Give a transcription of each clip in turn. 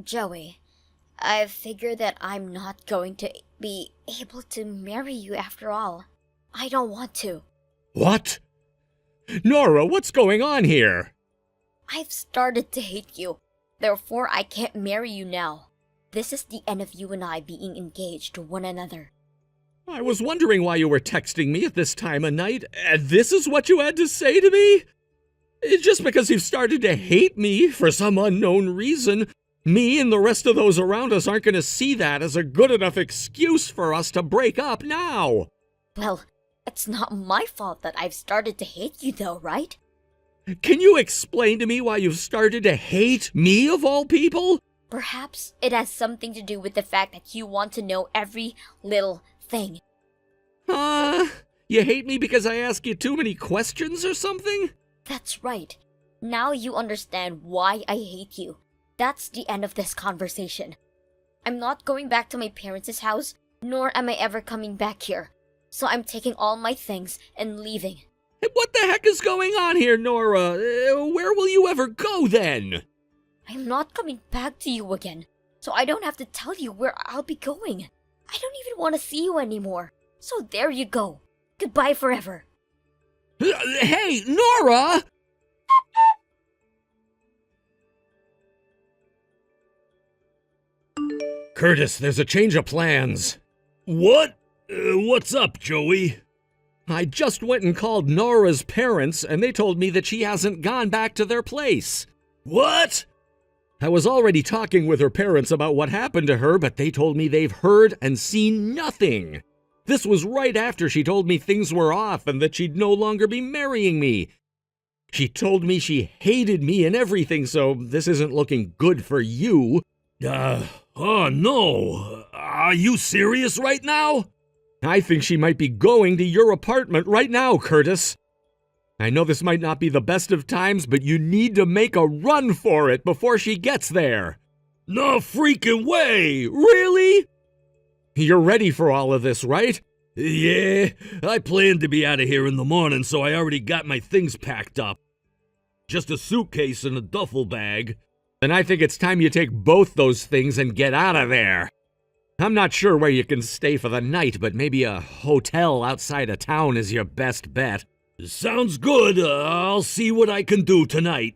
Joey, I figure that I'm not going to be able to marry you after all. I don't want to. What? Nora, what's going on here? I've started to hate you. Therefore, I can't marry you now. This is the end of you and I being engaged to one another. I was wondering why you were texting me at this time of night, and this is what you had to say to me? Just because you've started to hate me for some unknown reason, me and the rest of those around us aren't going to see that as a good enough excuse for us to break up now. Well, it's not my fault that I've started to hate you though, right? Can you explain to me why you've started to hate me of all people? Perhaps it has something to do with the fact that you want to know every little thing. You hate me because I ask you too many questions or something? That's right. Now you understand why I hate you. That's the end of this conversation. I'm not going back to my parents' house, nor am I ever coming back here. So I'm taking all my things and leaving. What the heck is going on here, Nora? Where will you ever go then? I'm not coming back to you again, so I don't have to tell you where I'll be going. I don't even want to see you anymore. So there you go. Goodbye forever. Hey, Nora! Curtis, there's a change of plans. What? What's up, Joey? I just went and called Nora's parents, and they told me that she hasn't gone back to their place. What? I was already talking with her parents about what happened to her, but they told me they've heard and seen nothing. This was right after she told me things were off and that she'd no longer be marrying me. She told me she hated me and everything, so this isn't looking good for you. Oh no. Are you serious right now? I think she might be going to your apartment right now, Curtis. I know this might not be the best of times, but you need to make a run for it before she gets there. No freaking way! Really? You're ready for all of this, right? Yeah, I planned to be out of here in the morning, so I already got my things packed up. Just a suitcase and a duffel bag. Then I think it's time you take both those things and get out of there. I'm not sure where you can stay for the night, but maybe a hotel outside of town is your best bet. Sounds good. I'll see what I can do tonight.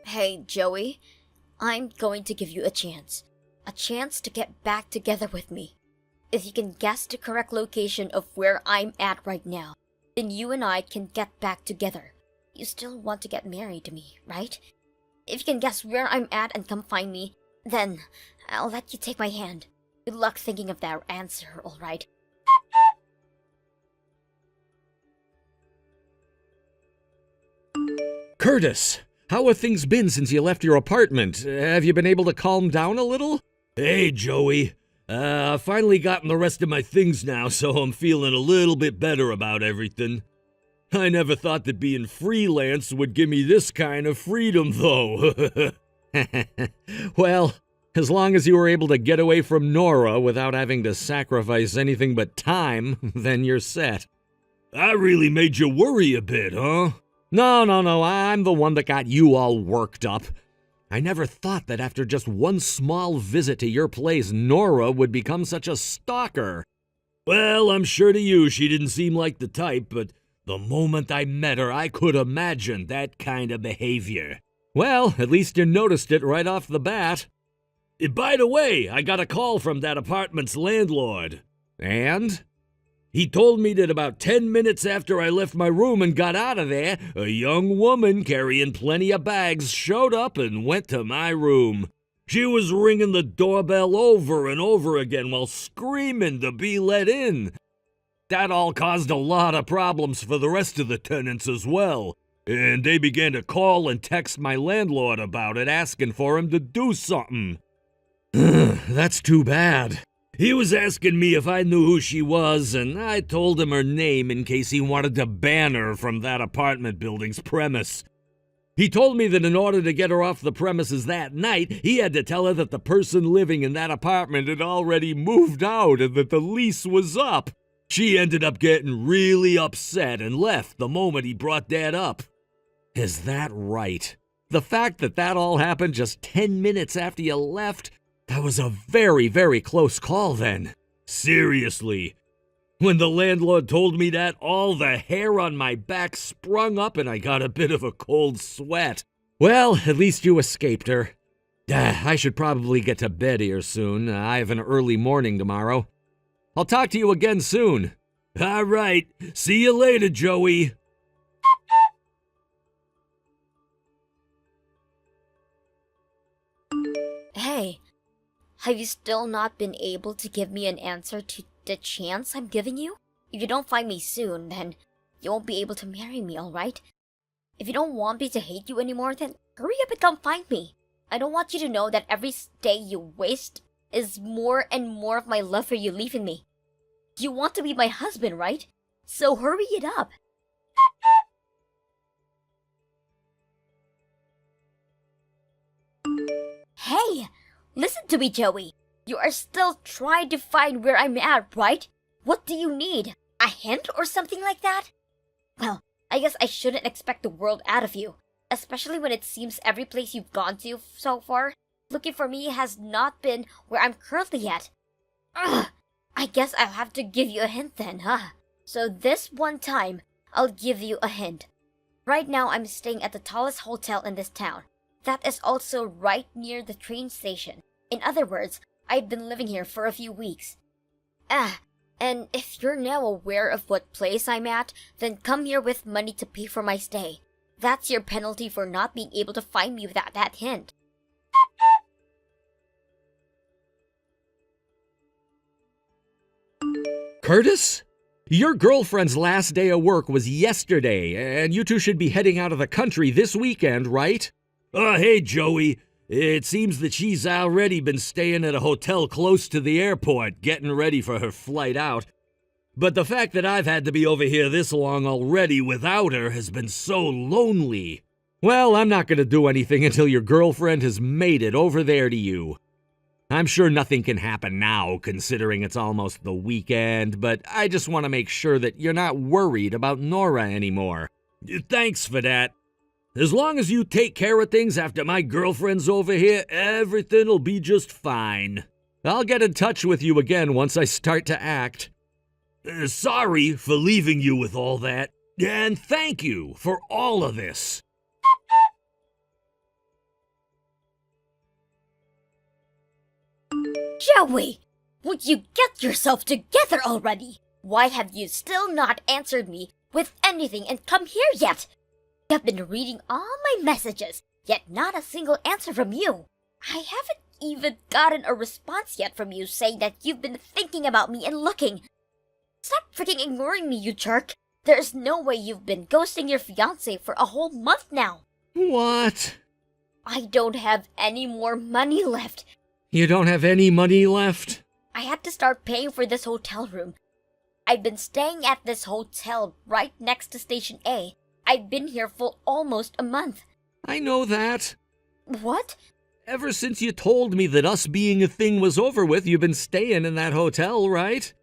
Hey, Joey. I'm going to give you a chance. A chance to get back together with me. If you can guess the correct location of where I'm at right now, then you and I can get back together. You still want to get married to me, right? If you can guess where I'm at and come find me, then I'll let you take my hand. Good luck thinking of that answer, alright? Curtis, how have things been since you left your apartment? Have you been able to calm down a little? Hey, Joey. I've finally gotten the rest of my things now, so I'm feeling a little bit better about everything. I never thought that being freelance would give me this kind of freedom, though. Well, as long as you were able to get away from Nora without having to sacrifice anything but time, then you're set. I really made you worry a bit, huh? No, I'm the one that got you all worked up. I never thought that after just one small visit to your place, Nora would become such a stalker. Well, I'm sure to you she didn't seem like the type, but the moment I met her, I could imagine that kind of behavior. Well, at least you noticed it right off the bat. By the way, I got a call from that apartment's landlord. And? He told me that about 10 minutes after I left my room and got out of there, a young woman carrying plenty of bags showed up and went to my room. She was ringing the doorbell over and over again while screaming to be let in. That all caused a lot of problems for the rest of the tenants as well, and they began to call and text my landlord about it, asking for him to do something. That's too bad. He was asking me if I knew who she was, and I told him her name in case he wanted to ban her from that apartment building's premise. He told me that in order to get her off the premises that night, he had to tell her that the person living in that apartment had already moved out and that the lease was up. She ended up getting really upset and left the moment he brought that up. Is that right? The fact that that all happened just 10 minutes after you left, that was a very, very close call then. Seriously. When the landlord told me that, all the hair on my back sprung up and I got a bit of a cold sweat. Well, at least you escaped her. I should probably get to bed here soon. I have an early morning tomorrow. I'll talk to you again soon. All right. See you later, Joey. Hey, have you still not been able to give me an answer to the chance I'm giving you? If you don't find me soon, then you won't be able to marry me, alright? If you don't want me to hate you anymore, then hurry up and come find me. I don't want you to know that every day you waste is more and more of my love for you leaving me. You want to be my husband, right? So hurry it up. Hey, listen to me, Joey. You are still trying to find where I'm at, right? What do you need? A hint or something like that? Well, I guess I shouldn't expect the world out of you, especially when it seems every place you've gone to so far, looking for me has not been where I'm currently at. Ugh, I guess I'll have to give you a hint then, huh? So this one time, I'll give you a hint. Right now, I'm staying at the tallest hotel in this town. That is also right near the train station. In other words, I've been living here for a few weeks. And if you're now aware of what place I'm at, then come here with money to pay for my stay. That's your penalty for not being able to find me without that hint. Curtis? Your girlfriend's last day of work was yesterday, and you two should be heading out of the country this weekend, right? Hey, Joey. It seems that she's already been staying at a hotel close to the airport, getting ready for her flight out. But the fact that I've had to be over here this long already without her has been so lonely. Well, I'm not going to do anything until your girlfriend has made it over there to you. I'm sure nothing can happen now, considering it's almost the weekend, but I just want to make sure that you're not worried about Nora anymore. Thanks for that. As long as you take care of things after my girlfriend's over here, everything'll be just fine. I'll get in touch with you again once I start to act. Sorry for leaving you with all that, and thank you for all of this. Joey, would you get yourself together already? Why have you still not answered me with anything and come here yet? I've been reading all my messages, yet not a single answer from you. I haven't even gotten a response yet from you saying that you've been thinking about me and looking. Stop freaking ignoring me, you jerk. There's no way you've been ghosting your fiancé for a whole month now. What? I don't have any more money left. You don't have any money left? I had to start paying for this hotel room. I've been staying at this hotel right next to Station A. I've been here for almost a month. I know that. What? Ever since you told me that us being a thing was over with, you've been staying in that hotel, right?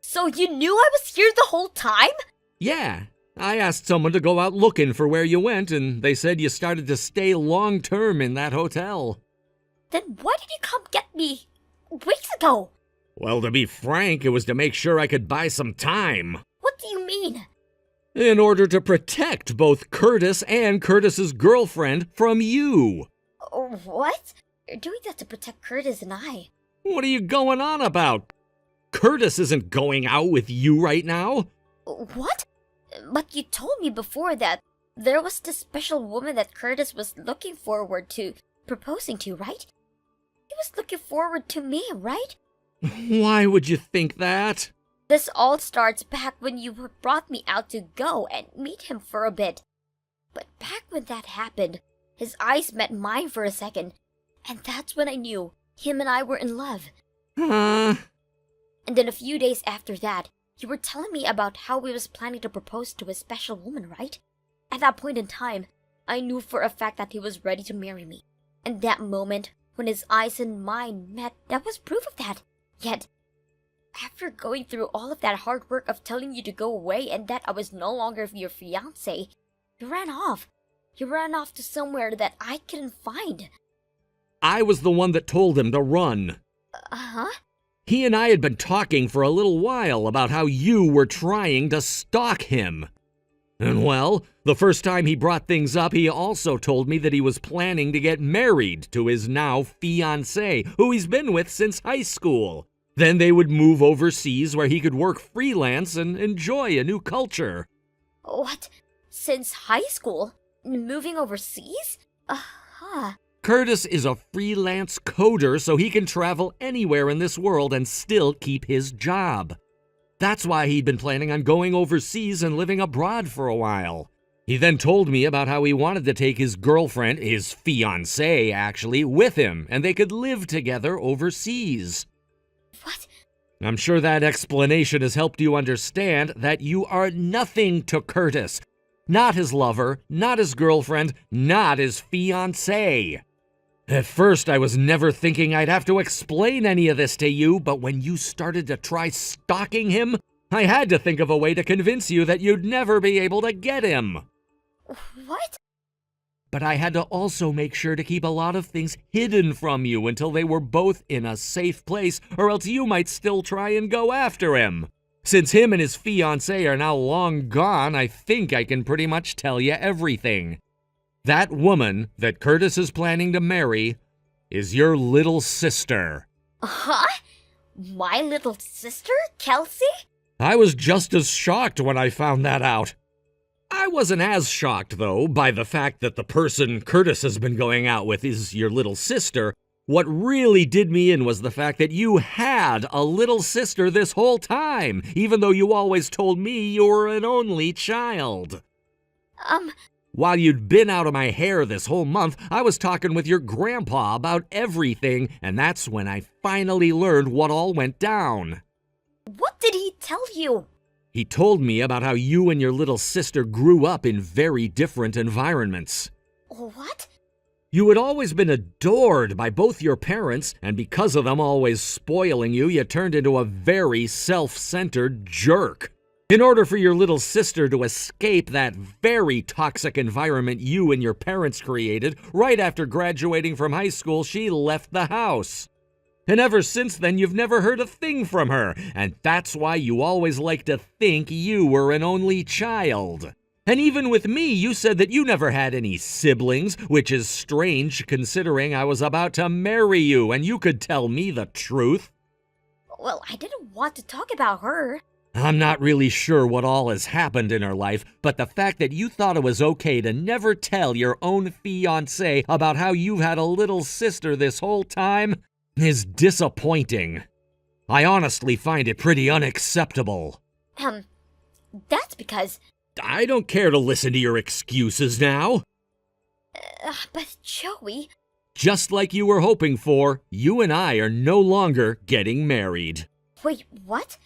So you knew I was here the whole time? Yeah. I asked someone to go out looking for where you went, and they said you started to stay long-term in that hotel. Then why did you come get me weeks ago? Well, to be frank, it was to make sure I could buy some time. What do you mean? In order to protect both Curtis and Curtis's girlfriend from you. What? You're doing that to protect Curtis and I. What are you going on about? Curtis isn't going out with you right now. What? But you told me before that there was this special woman that Curtis was looking forward to proposing to, right? He was looking forward to me, right? Why would you think that? This all starts back when you brought me out to go and meet him for a bit. But back when that happened, his eyes met mine for a second, and that's when I knew him and I were in love. Huh? And then a few days after that, you were telling me about how he was planning to propose to a special woman, right? At that point in time, I knew for a fact that he was ready to marry me. And that moment, when his eyes and mine met, that was proof of that. Yet, After going through all of that hard work of telling you to go away and that I was no longer your fiance, you ran off. You ran off to somewhere that I couldn't find. I was the one that told him to run. Uh-huh. He and I had been talking for a little while about how you were trying to stalk him. And well, the first time he brought things up, he also told me that he was planning to get married to his now fiancée, who he's been with since high school. Then they would move overseas where he could work freelance and enjoy a new culture. What? Since high school? Moving overseas? Uh-huh. Curtis is a freelance coder, so he can travel anywhere in this world and still keep his job. That's why he'd been planning on going overseas and living abroad for a while. He then told me about how he wanted to take his girlfriend, his fiancée actually, with him, and they could live together overseas. What? I'm sure that explanation has helped you understand that you are nothing to Curtis. Not his lover, not his girlfriend, not his fiancée. At first, I was never thinking I'd have to explain any of this to you, but when you started to try stalking him, I had to think of a way to convince you that you'd never be able to get him. What? But I had to also make sure to keep a lot of things hidden from you until they were both in a safe place, or else you might still try and go after him. Since him and his fiancée are now long gone, I think I can pretty much tell you everything. That woman that Curtis is planning to marry is your little sister. Huh? My little sister, Kelsey? I was just as shocked when I found that out. I wasn't as shocked, though, by the fact that the person Curtis has been going out with is your little sister. What really did me in was the fact that you had a little sister this whole time, even though you always told me you were an only child. While you'd been out of my hair this whole month, I was talking with your grandpa about everything, and that's when I finally learned what all went down. What did he tell you? He told me about how you and your little sister grew up in very different environments. What? You had always been adored by both your parents, and because of them always spoiling you, you turned into a very self-centered jerk. In order for your little sister to escape that very toxic environment you and your parents created, right after graduating from high school, she left the house. And ever since then, you've never heard a thing from her, and that's why you always like to think you were an only child. And even with me, you said that you never had any siblings, which is strange considering I was about to marry you and you could tell me the truth. Well, I didn't want to talk about her. I'm not really sure what all has happened in her life, but the fact that you thought it was okay to never tell your own fiancé about how you've had a little sister this whole time is disappointing. I honestly find it pretty unacceptable. That's because... I don't care to listen to your excuses now. But Joey... Just like you were hoping for, you and I are no longer getting married. Wait, what?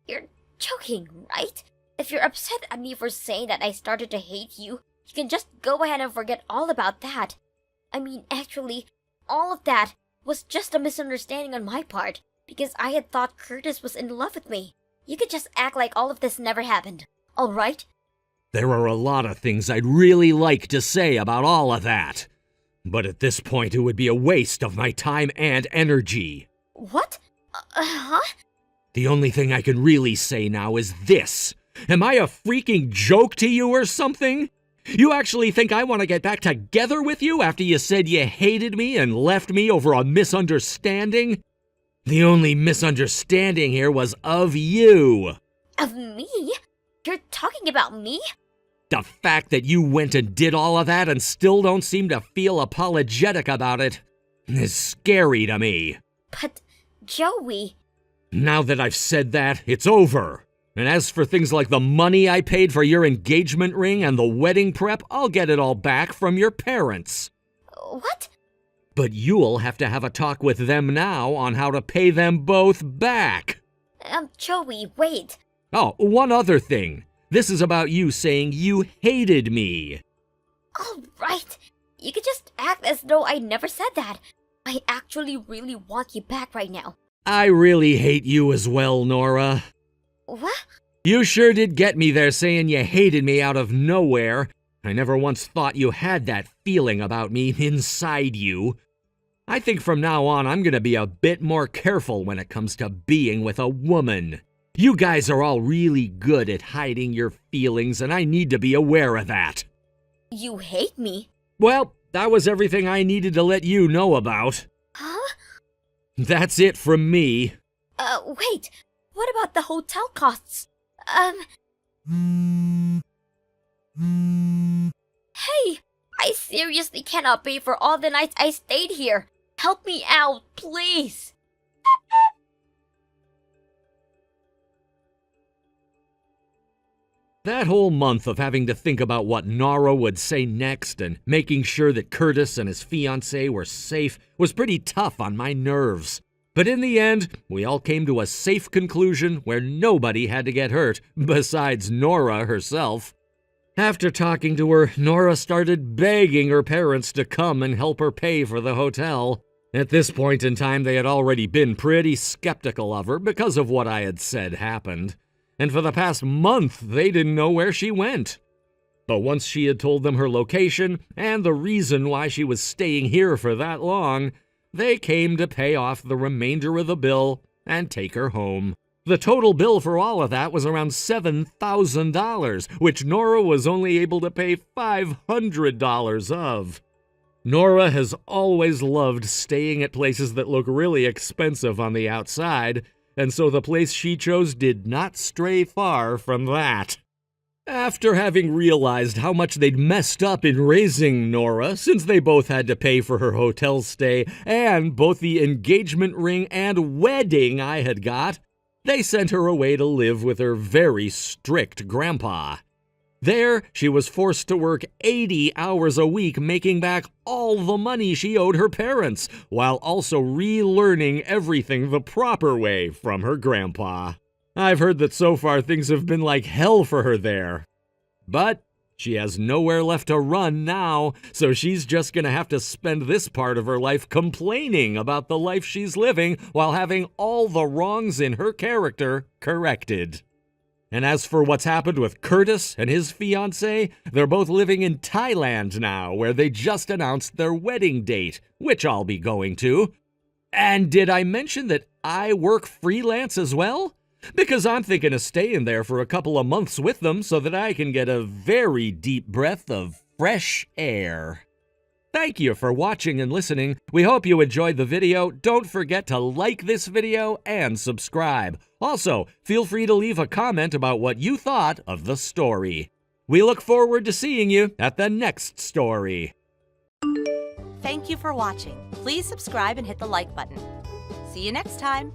You're joking, right? If you're upset at me for saying that I started to hate you, you can just go ahead and forget all about that. I mean, actually, all of that was just a misunderstanding on my part, because I had thought Curtis was in love with me. You could just act like all of this never happened, alright? There are a lot of things I'd really like to say about all of that. But at this point, it would be a waste of my time and energy. What? Huh? The only thing I can really say now is this. Am I a freaking joke to you or something? You actually think I want to get back together with you after you said you hated me and left me over a misunderstanding? The only misunderstanding here was of you. Of me? You're talking about me? The fact that you went and did all of that and still don't seem to feel apologetic about it is scary to me. But, Joey... Now that I've said that, it's over. And as for things like the money I paid for your engagement ring and the wedding prep, I'll get it all back from your parents. What? But you'll have to have a talk with them now on how to pay them both back. Joey, wait. Oh, one other thing. This is about you saying you hated me. All right. You could just act as though I never said that. I actually really want you back right now. I really hate you as well, Nora. What? You sure did get me there saying you hated me out of nowhere. I never once thought you had that feeling about me inside you. I think from now on I'm gonna be a bit more careful when it comes to being with a woman. You guys are all really good at hiding your feelings, and I need to be aware of that. You hate me? Well, that was everything I needed to let you know about. Huh? That's it from me. Wait. What about the hotel costs? Hey! I seriously cannot pay for all the nights I stayed here. Help me out, please! That whole month of having to think about what Nora would say next and making sure that Curtis and his fiancée were safe was pretty tough on my nerves. But in the end, we all came to a safe conclusion where nobody had to get hurt, besides Nora herself. After talking to her, Nora started begging her parents to come and help her pay for the hotel. At this point in time, they had already been pretty skeptical of her because of what I had said happened. And for the past month, they didn't know where she went. But once she had told them her location and the reason why she was staying here for that long, they came to pay off the remainder of the bill and take her home. The total bill for all of that was around $7,000, which Nora was only able to pay $500 of. Nora has always loved staying at places that look really expensive on the outside, and so the place she chose did not stray far from that. After having realized how much they'd messed up in raising Nora, since they both had to pay for her hotel stay and both the engagement ring and wedding I had got, they sent her away to live with her very strict grandpa. There, she was forced to work 80 hours a week, making back all the money she owed her parents, while also relearning everything the proper way from her grandpa. I've heard that so far things have been like hell for her there. But she has nowhere left to run now, so she's just gonna have to spend this part of her life complaining about the life she's living while having all the wrongs in her character corrected. And as for what's happened with Curtis and his fiancée, they're both living in Thailand now, where they just announced their wedding date, which I'll be going to. And did I mention that I work freelance as well? Because I'm thinking of staying there for a couple of months with them so that I can get a very deep breath of fresh air. Thank you for watching and listening. We hope you enjoyed the video. Don't forget to like this video and subscribe. Also, feel free to leave a comment about what you thought of the story. We look forward to seeing you at the next story. Thank you for watching. Please subscribe and hit the like button. See you next time.